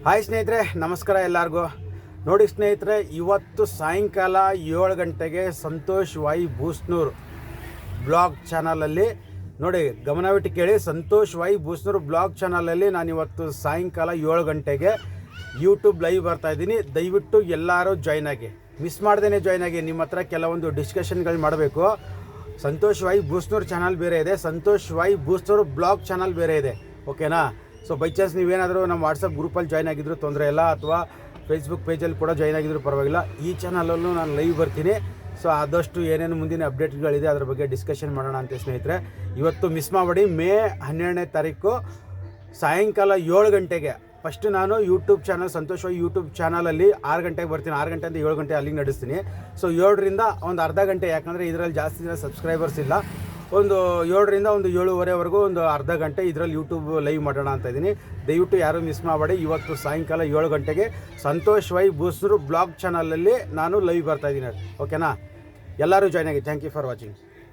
Hi ಸ್ನೇಹಿತರೆ, ನಮಸ್ಕಾರ ಎಲ್ಲರಿಗೂ. ನೋಡಿ ಸ್ನೇಹಿತರೆ, ಇವತ್ತು ಸಾಯಂಕಾಲ 7 ಗಂಟೆಗೆ ಸಂತೋಷ್ ವೈ ಬೂಸ್ನೂರ್ ಬ್ಲಾಗ್ ಚಾನಲಲ್ಲಿ ನೋಡಿ, ಗಮನವಿಟ್ಟು ಕೇಳಿ. ಸಂತೋಷ್ ವೈ ಬೂಸ್ನೂರ್ ಬ್ಲಾಗ್ ಚಾನಲಲ್ಲಿ ನಾನು ಇವತ್ತು ಸಾಯಂಕಾಲ 7 ಗಂಟೆಗೆ ಯೂಟ್ಯೂಬ್ ಲೈವ್ ಬರ್ತಾಯಿದ್ದೀನಿ. ದಯವಿಟ್ಟು ಎಲ್ಲರೂ ಜಾಯ್ನ್ ಆಗಿ, ಮಿಸ್ ಮಾಡ್ದೇ ಜಾಯ್ನ್ ಆಗಿ. ನಿಮ್ಮ ಹತ್ರ ಕೆಲವೊಂದು ಡಿಸ್ಕಷನ್ಗಳು ಮಾಡಬೇಕು. ಸಂತೋಷ್ ವೈ ಬೂಸ್ನೂರ್ ಚಾನಲ್ ಬೇರೆ ಇದೆ, Santosh Y Bosnur blog channel ಬೇರೆ ಇದೆ, ಓಕೆನಾ? ಸೊ ಬೈ ಚಾನ್ಸ್ ನೀವೇನಾದರೂ ನಮ್ಮ ವಾಟ್ಸಪ್ ಗ್ರೂಪಲ್ಲಿ ಜಾಯ್ನ್ ಆಗಿದ್ರು ತೊಂದರೆ ಇಲ್ಲ, ಅಥವಾ ಫೇಸ್ಬುಕ್ ಪೇಜಲ್ಲಿ ಕೂಡ ಜಾಯ್ನ್ ಆಗಿದ್ರು ಪರವಾಗಿಲ್ಲ. ಈ ಚಾನಲಲ್ಲೂ ನಾನು ಲೈವ್ ಬರ್ತೀನಿ. ಸೊ ಆದಷ್ಟು ಏನೇನು ಮುಂದಿನ ಅಪ್ಡೇಟ್ಗಳಿದೆ ಅದ್ರ ಬಗ್ಗೆ ಡಿಸ್ಕಷನ್ ಮಾಡೋಣ ಅಂತ ಸ್ನೇಹಿತರೆ. ಇವತ್ತು ಮಿಸ್ ಮಾಡಬೇಡಿ. ಮೇ 12ನೇ ತಾರೀಕು ಸಾಯಂಕಾಲ 7 ಗಂಟೆಗೆ ಫಸ್ಟು ನಾನು YouTube channel Santosh Y YouTube ಚಾನಲಲ್ಲಿ 6 ಗಂಟೆಗೆ ಬರ್ತೀನಿ. 6 ಗಂಟೆಯಿಂದ 7 ಗಂಟೆ ಅಲ್ಲಿಗೆ ನಡೆಸ್ತೀನಿ. ಸೊ 7ರಿಂದ ಒಂದು ಅರ್ಧ ಗಂಟೆ, ಯಾಕಂದರೆ ಇದರಲ್ಲಿ ಜಾಸ್ತಿ ಜನ ಸಬ್ಸ್ಕ್ರೈಬರ್ಸ್ ಇಲ್ಲ. ಒಂದು 7ರಿಂದ ಒಂದು 7:15ವರೆಗೂ ಒಂದು ಅರ್ಧ ಗಂಟೆ ಇದರಲ್ಲಿ ಯೂಟ್ಯೂಬ್ ಲೈವ್ ಮಾಡೋಣ ಅಂತ ಇದ್ದೀನಿ. ದಯವಿಟ್ಟು ಯಾರೂ ಮಿಸ್ ಮಾಡಬೇಡಿ. ಇವತ್ತು ಸಾಯಂಕಾಲ 7 ಗಂಟೆಗೆ ಸಂತೋಷ್ ವೈ ಬೂಸ್ನೂರ್ ಬ್ಲಾಗ್ ಚಾನಲಲ್ಲಿ ನಾನು ಲೈವ್ ಬರ್ತಾಯಿದ್ದೀನಿ, ಓಕೆನಾ? ಎಲ್ಲರೂ ಜಾಯ್ನ್ ಆಗಿ. Thank you for watching.